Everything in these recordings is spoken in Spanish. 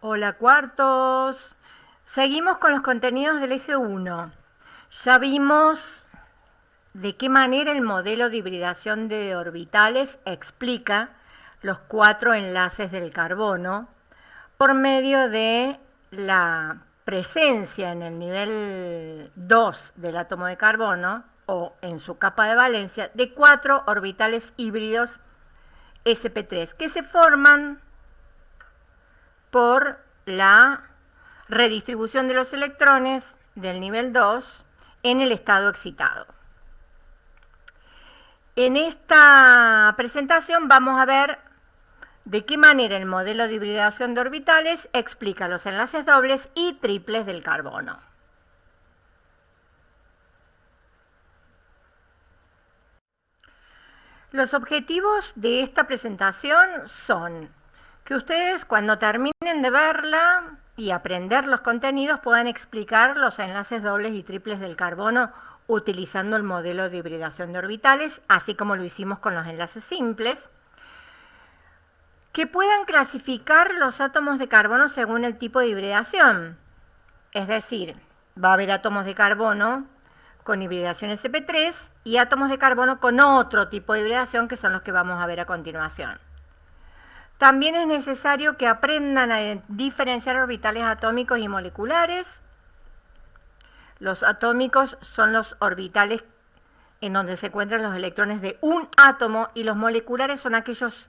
Hola cuartos. Seguimos con los contenidos del eje 1. Ya vimos de qué manera el modelo de hibridación de orbitales explica los 4 enlaces del carbono por medio de la presencia en el nivel 2 del átomo de carbono o en su capa de valencia de 4 orbitales híbridos sp3 que se forman por la redistribución de los electrones del nivel 2 en el estado excitado. En esta presentación vamos a ver de qué manera el modelo de hibridación de orbitales explica los enlaces dobles y triples del carbono. Los objetivos de esta presentación son que ustedes, cuando terminen de verla y aprender los contenidos, puedan explicar los enlaces dobles y triples del carbono utilizando el modelo de hibridación de orbitales, así como lo hicimos con los enlaces simples, que puedan clasificar los átomos de carbono según el tipo de hibridación. Es decir, va a haber átomos de carbono con hibridación sp3 y átomos de carbono con otro tipo de hibridación, que son los que vamos a ver a continuación. También es necesario que aprendan a diferenciar orbitales atómicos y moleculares. Los atómicos son los orbitales en donde se encuentran los electrones de un átomo, y los moleculares son aquellos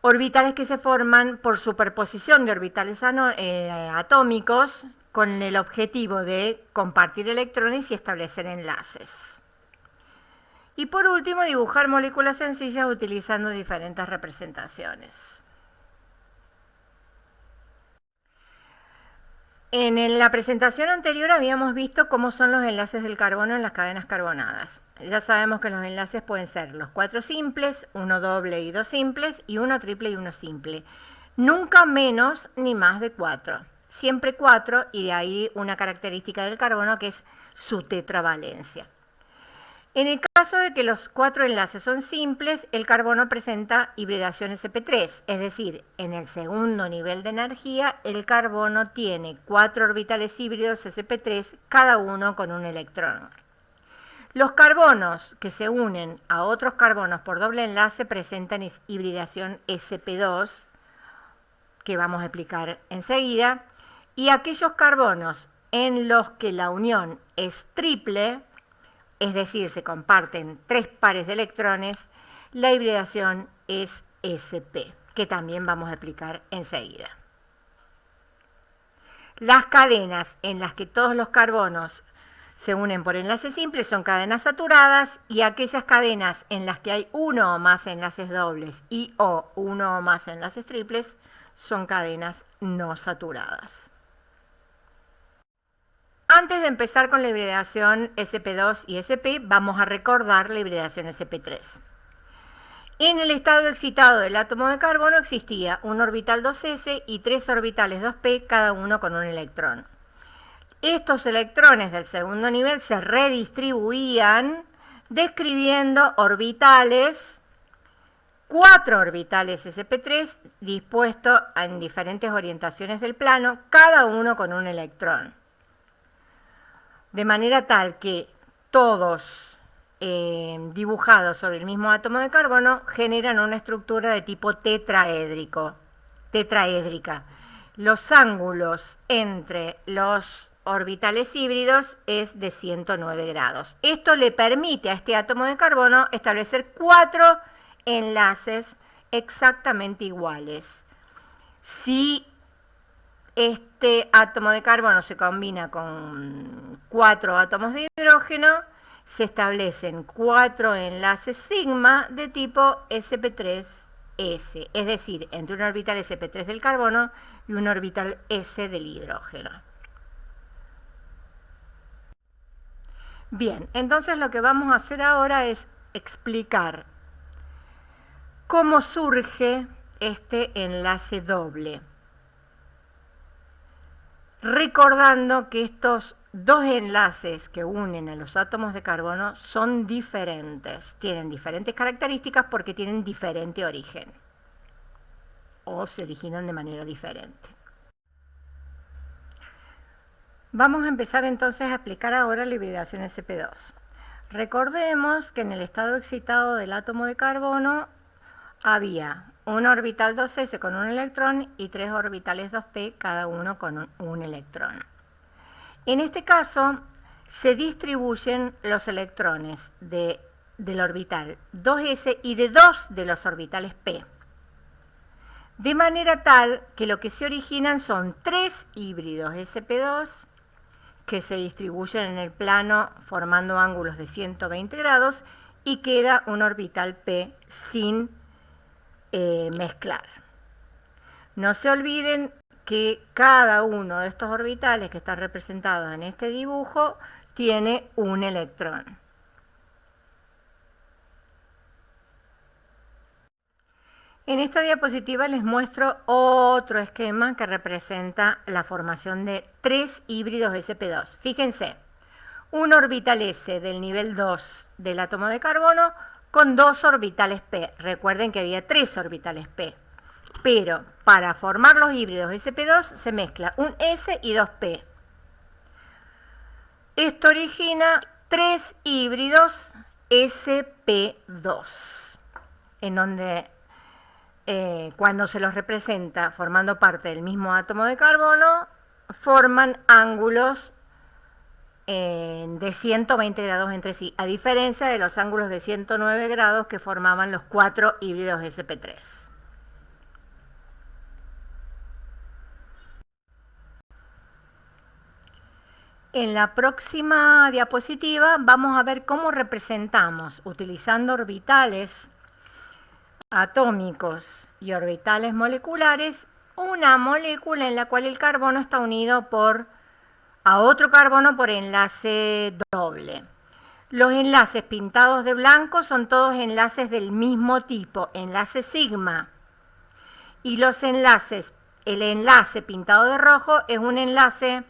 orbitales que se forman por superposición de orbitales atómicos con el objetivo de compartir electrones y establecer enlaces. Y por último, dibujar moléculas sencillas utilizando diferentes representaciones. En la presentación anterior habíamos visto cómo son los enlaces del carbono en las cadenas carbonadas. Ya sabemos que los enlaces pueden ser los 4 simples, 1 doble y 2 simples, y 1 triple y 1 simple. Nunca menos ni más de 4. Siempre 4, y de ahí una característica del carbono que es su tetravalencia. En el caso de que los 4 enlaces son simples, el carbono presenta hibridación sp3, es decir, en el segundo nivel de energía, el carbono tiene 4 orbitales híbridos sp3, cada uno con un electrón. Los carbonos que se unen a otros carbonos por doble enlace presentan hibridación sp2, que vamos a explicar enseguida, y aquellos carbonos en los que la unión es triple, es decir, se comparten 3 pares de electrones, la hibridación es sp, que también vamos a explicar enseguida. Las cadenas en las que todos los carbonos se unen por enlaces simples son cadenas saturadas, y aquellas cadenas en las que hay uno o más enlaces dobles y o uno o más enlaces triples son cadenas no saturadas. Antes de empezar con la hibridación sp2 y sp, vamos a recordar la hibridación sp3. En el estado excitado del átomo de carbono existía un orbital 2s y 3 orbitales 2p, cada uno con un electrón. Estos electrones del segundo nivel se redistribuían describiendo orbitales, 4 orbitales sp3 dispuestos en diferentes orientaciones del plano, cada uno con un electrón. De manera tal que todos dibujados sobre el mismo átomo de carbono generan una estructura de tipo tetraédrica. Los ángulos entre los orbitales híbridos es de 109 grados. Esto le permite a este átomo de carbono establecer 4 enlaces exactamente iguales. Si este átomo de carbono se combina con 4 átomos de hidrógeno, se establecen 4 enlaces sigma de tipo sp3s, es decir, entre un orbital sp3 del carbono y un orbital s del hidrógeno. Bien, entonces lo que vamos a hacer ahora es explicar cómo surge este enlace doble, recordando que estos dos enlaces que unen a los átomos de carbono son diferentes, tienen diferentes características porque tienen diferente origen o se originan de manera diferente. Vamos a empezar entonces a explicar ahora la hibridación sp2. Recordemos que en el estado excitado del átomo de carbono había un orbital 2s con un electrón y 3 orbitales 2p, cada uno con un electrón. En este caso, se distribuyen los electrones del orbital 2s y de 2 de los orbitales p. De manera tal que lo que se originan son 3 híbridos sp2 que se distribuyen en el plano formando ángulos de 120 grados y queda un orbital p sin mezclar. No se olviden que cada uno de estos orbitales que están representados en este dibujo tiene un electrón. En esta diapositiva les muestro otro esquema que representa la formación de 3 híbridos sp2. Fíjense, un orbital s del nivel 2 del átomo de carbono con 2 orbitales p. Recuerden que había 3 orbitales p. Pero para formar los híbridos sp2 se mezcla un s y 2p. Esto origina 3 híbridos sp2, en donde cuando se los representa formando parte del mismo átomo de carbono, forman ángulos de 120 grados entre sí, a diferencia de los ángulos de 109 grados que formaban los 4 híbridos sp3. En la próxima diapositiva vamos a ver cómo representamos, utilizando orbitales atómicos y orbitales moleculares, una molécula en la cual el carbono está unido a otro carbono por enlace doble. Los enlaces pintados de blanco son todos enlaces del mismo tipo, enlace sigma. Y los enlaces, el enlace pintado de rojo es un enlace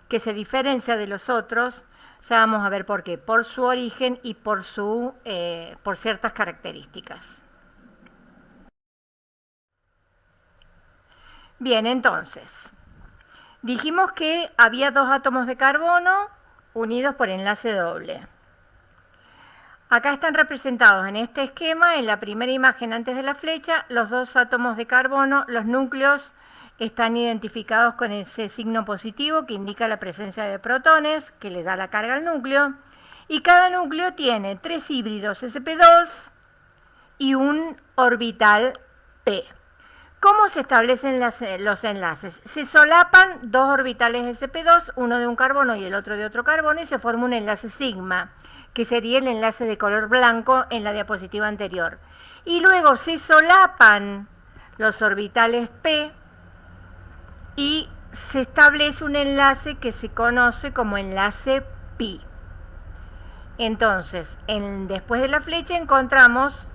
que se diferencia de los otros, ya vamos a ver por qué, por su origen y por ciertas características. Bien, entonces, dijimos que había 2 átomos de carbono unidos por enlace doble. Acá están representados en este esquema, en la primera imagen antes de la flecha, los 2 átomos de carbono, los núcleos están identificados con ese signo positivo que indica la presencia de protones, que le da la carga al núcleo, y cada núcleo tiene 3 híbridos sp2 y un orbital p. ¿Cómo se establecen los enlaces? Se solapan 2 orbitales sp2, uno de un carbono y el otro de otro carbono, y se forma un enlace sigma, que sería el enlace de color blanco en la diapositiva anterior. Y luego se solapan los orbitales p y se establece un enlace que se conoce como enlace pi. Entonces, después de la flecha encontramos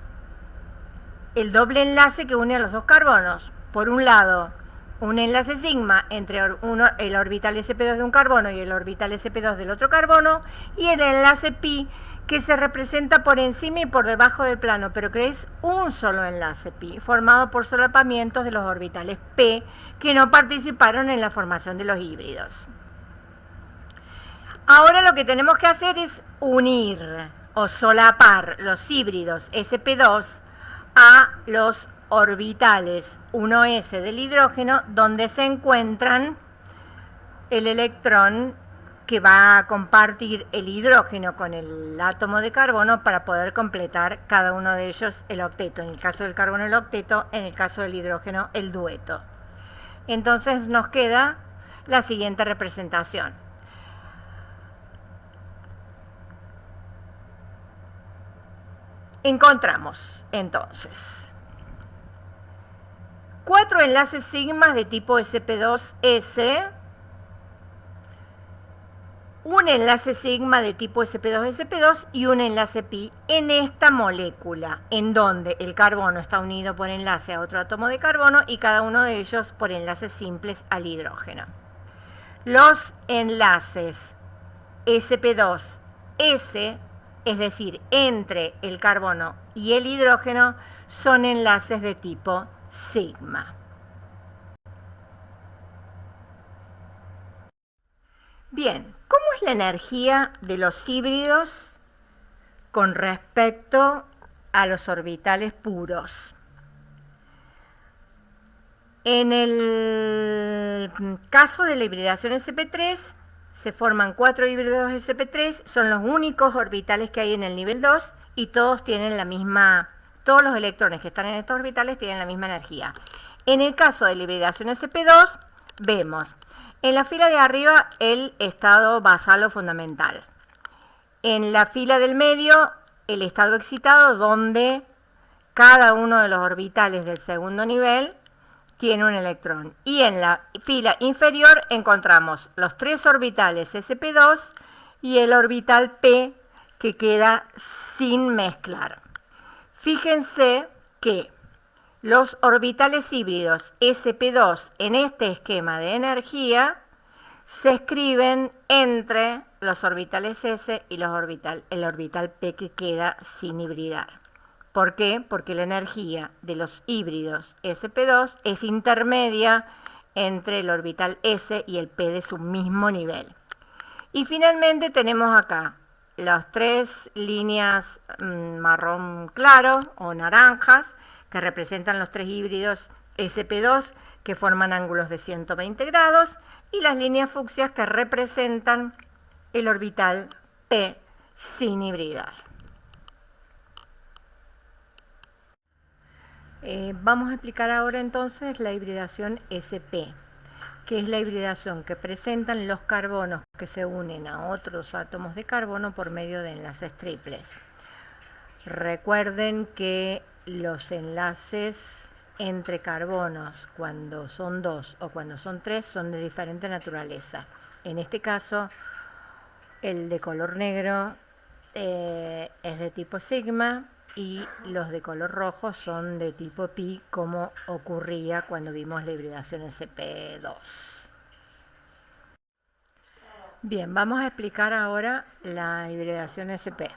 el doble enlace que une a los 2 carbonos. Por un lado, un enlace sigma entre el orbital sp2 de un carbono y el orbital sp2 del otro carbono, y el enlace pi que se representa por encima y por debajo del plano, pero que es un solo enlace pi, formado por solapamientos de los orbitales p que no participaron en la formación de los híbridos. Ahora lo que tenemos que hacer es unir o solapar los híbridos sp2 a los orbitales 1s del hidrógeno, donde se encuentran el electrón que va a compartir el hidrógeno con el átomo de carbono para poder completar cada uno de ellos el octeto. En el caso del carbono el octeto, en el caso del hidrógeno el dueto. Entonces nos queda la siguiente representación. Encontramos entonces 4 enlaces sigmas de tipo sp2s, un enlace sigma de tipo sp2s2 y un enlace pi en esta molécula, en donde el carbono está unido por enlace a otro átomo de carbono y cada uno de ellos por enlaces simples al hidrógeno. Los enlaces sp2s, es decir, entre el carbono y el hidrógeno, son enlaces de tipo sigma. Bien, ¿cómo es la energía de los híbridos con respecto a los orbitales puros? En el caso de la hibridación sp3, se forman 4 híbridos sp3, son los únicos orbitales que hay en el nivel 2 y todos tienen la misma, todos los electrones que están en estos orbitales tienen la misma energía. En el caso de la hibridación sp2, vemos en la fila de arriba el estado basal o fundamental. En la fila del medio, el estado excitado, donde cada uno de los orbitales del segundo nivel tiene un electrón. Y en la fila inferior encontramos los 3 orbitales sp2 y el orbital p que queda sin mezclar. Fíjense que los orbitales híbridos sp2 en este esquema de energía se escriben entre los orbitales s y el orbital p que queda sin hibridar. ¿Por qué? Porque la energía de los híbridos sp2 es intermedia entre el orbital s y el p de su mismo nivel. Y finalmente tenemos acá las 3 líneas marrón claro o naranjas que representan los 3 híbridos sp2 que forman ángulos de 120 grados y las líneas fucsias que representan el orbital p sin hibridar. Vamos a explicar ahora entonces la hibridación sp, que es la hibridación que presentan los carbonos que se unen a otros átomos de carbono por medio de enlaces triples. Recuerden que los enlaces entre carbonos, cuando son 2 o cuando son 3, son de diferente naturaleza. En este caso, el de color negro es de tipo sigma, y los de color rojo son de tipo pi, como ocurría cuando vimos la hibridación sp2. Bien, vamos a explicar ahora la hibridación sp.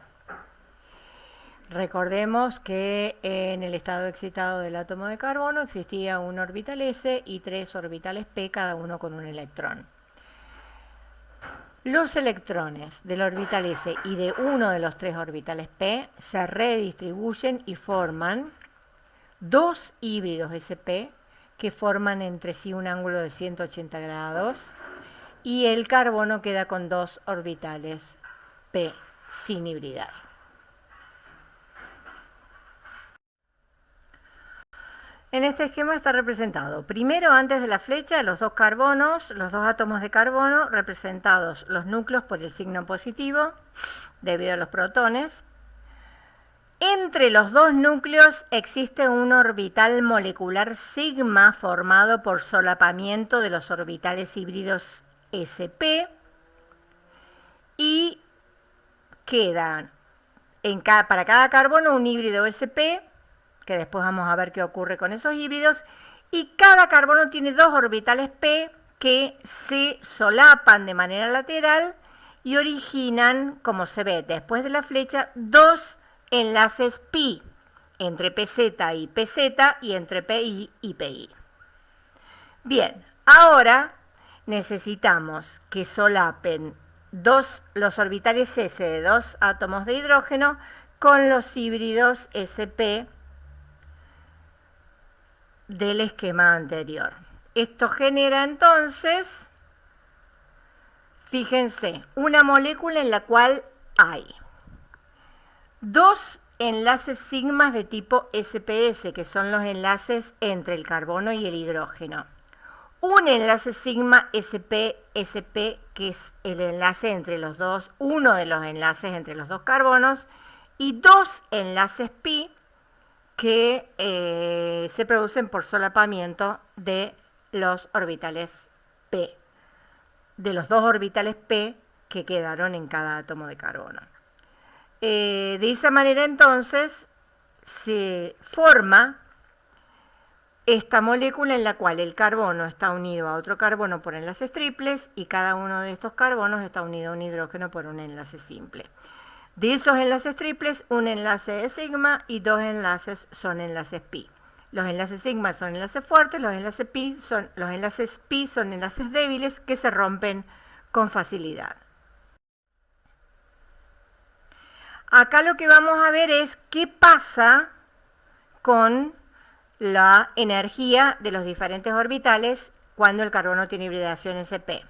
Recordemos que en el estado excitado del átomo de carbono existía un orbital s y 3 orbitales p, cada uno con un electrón. Los electrones del orbital s y de uno de los 3 orbitales p se redistribuyen y forman 2 híbridos sp que forman entre sí un ángulo de 180 grados y el carbono queda con 2 orbitales p sin hibridar. En este esquema está representado, primero antes de la flecha, los 2 carbonos, los 2 átomos de carbono, representados los núcleos por el signo positivo, debido a los protones. Entre los 2 núcleos existe un orbital molecular sigma formado por solapamiento de los orbitales híbridos sp y quedan para cada carbono un híbrido sp, que después vamos a ver qué ocurre con esos híbridos, y cada carbono tiene 2 orbitales p que se solapan de manera lateral y originan, como se ve después de la flecha, 2 enlaces pi entre pz y pz y entre pi y pi. Bien, ahora necesitamos que solapen los orbitales s de 2 átomos de hidrógeno con los híbridos sp del esquema anterior. Esto genera entonces, fíjense, una molécula en la cual hay 2 enlaces sigmas de tipo SPS, que son los enlaces entre el carbono y el hidrógeno. Un enlace sigma SP-SP, que es el enlace entre los dos, uno de los enlaces entre los 2 carbonos, y 2 enlaces pi, que se producen por solapamiento de los orbitales p, de los 2 orbitales p que quedaron en cada átomo de carbono. De esa manera entonces se forma esta molécula en la cual el carbono está unido a otro carbono por enlaces triples y cada uno de estos carbonos está unido a un hidrógeno por un enlace simple. De esos enlaces triples, un enlace es sigma y 2 enlaces son enlaces pi. Los enlaces sigma son enlaces fuertes, los enlaces pi son enlaces débiles que se rompen con facilidad. Acá lo que vamos a ver es qué pasa con la energía de los diferentes orbitales cuando el carbono tiene hibridación sp.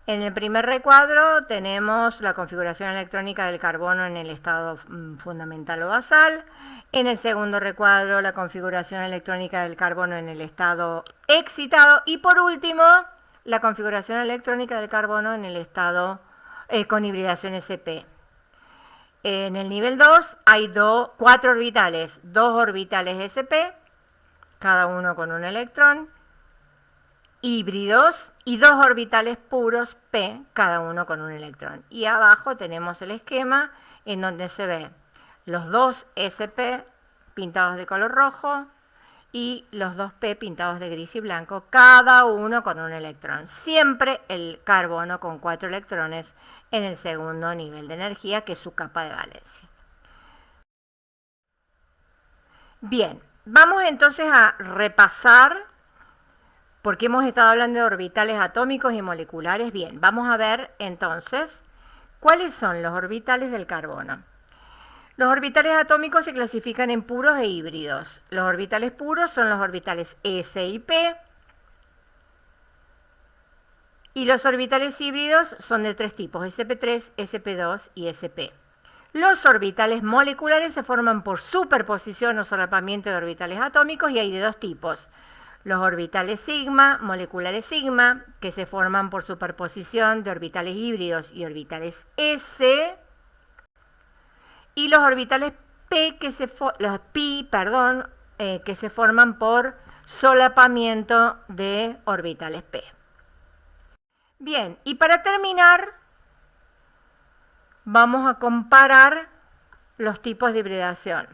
En el primer recuadro tenemos la configuración electrónica del carbono en el estado fundamental o basal. En el segundo recuadro la configuración electrónica del carbono en el estado excitado. Y por último, la configuración electrónica del carbono en el estado con hibridación sp. En el nivel 2 hay 4 orbitales, 2 orbitales sp, cada uno con un electrón, híbridos y 2 orbitales puros p, cada uno con un electrón. Y abajo tenemos el esquema en donde se ve los 2 sp pintados de color rojo y los 2p pintados de gris y blanco, cada uno con un electrón. Siempre el carbono con 4 electrones en el segundo nivel de energía, que es su capa de valencia. Bien, vamos entonces a repasar, porque hemos estado hablando de orbitales atómicos y moleculares. Bien, vamos a ver entonces cuáles son los orbitales del carbono. Los orbitales atómicos se clasifican en puros e híbridos. Los orbitales puros son los orbitales S y P. Y los orbitales híbridos son de 3 tipos, sp3, sp2 y sp. Los orbitales moleculares se forman por superposición o solapamiento de orbitales atómicos y hay de 2 tipos. Los orbitales sigma, moleculares sigma, que se forman por superposición de orbitales híbridos y orbitales S. Y los orbitales P, que se forman por solapamiento de orbitales P. Bien, y para terminar, vamos a comparar los tipos de hibridación,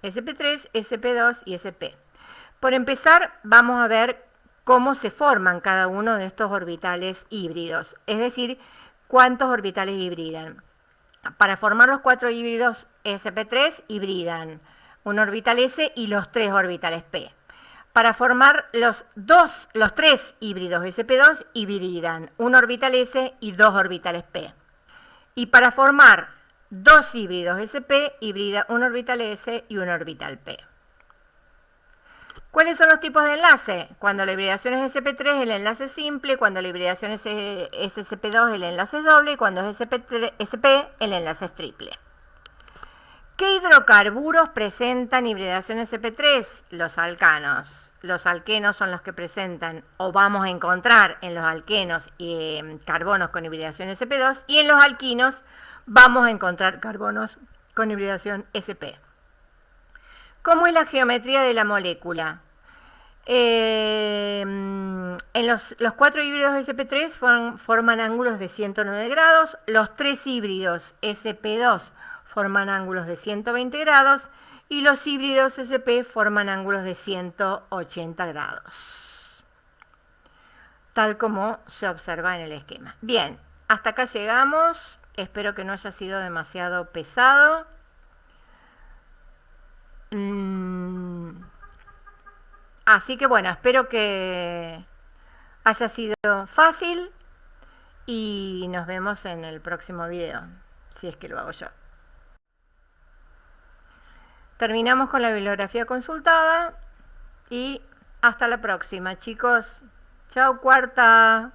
sp3, sp2 y sp. Por empezar, vamos a ver cómo se forman cada uno de estos orbitales híbridos, es decir, cuántos orbitales hibridan. Para formar los 4 híbridos sp3 hibridan un orbital s y los 3 orbitales p. Para formar los 3 híbridos sp2 hibridan un orbital s y 2 orbitales p. Y para formar 2 híbridos sp hibrida un orbital s y un orbital p. ¿Cuáles son los tipos de enlace? Cuando la hibridación es sp3 el enlace es simple, cuando la hibridación es sp2 el enlace es doble y cuando es sp el enlace es triple. ¿Qué hidrocarburos presentan hibridación sp3? Los alcanos. Los alquenos son los que presentan o vamos a encontrar en los alquenos carbonos con hibridación sp2 y en los alquinos vamos a encontrar carbonos con hibridación sp. ¿Cómo es la geometría de la molécula? En los 4 híbridos sp3 forman ángulos de 109 grados, los 3 híbridos sp2 forman ángulos de 120 grados y los híbridos sp forman ángulos de 180 grados, tal como se observa en el esquema. Bien, hasta acá llegamos, espero que no haya sido demasiado pesado. Así que bueno, espero que haya sido fácil y nos vemos en el próximo video, si es que lo hago yo. Terminamos con la bibliografía consultada y hasta la próxima, chicos. Chao, cuarta.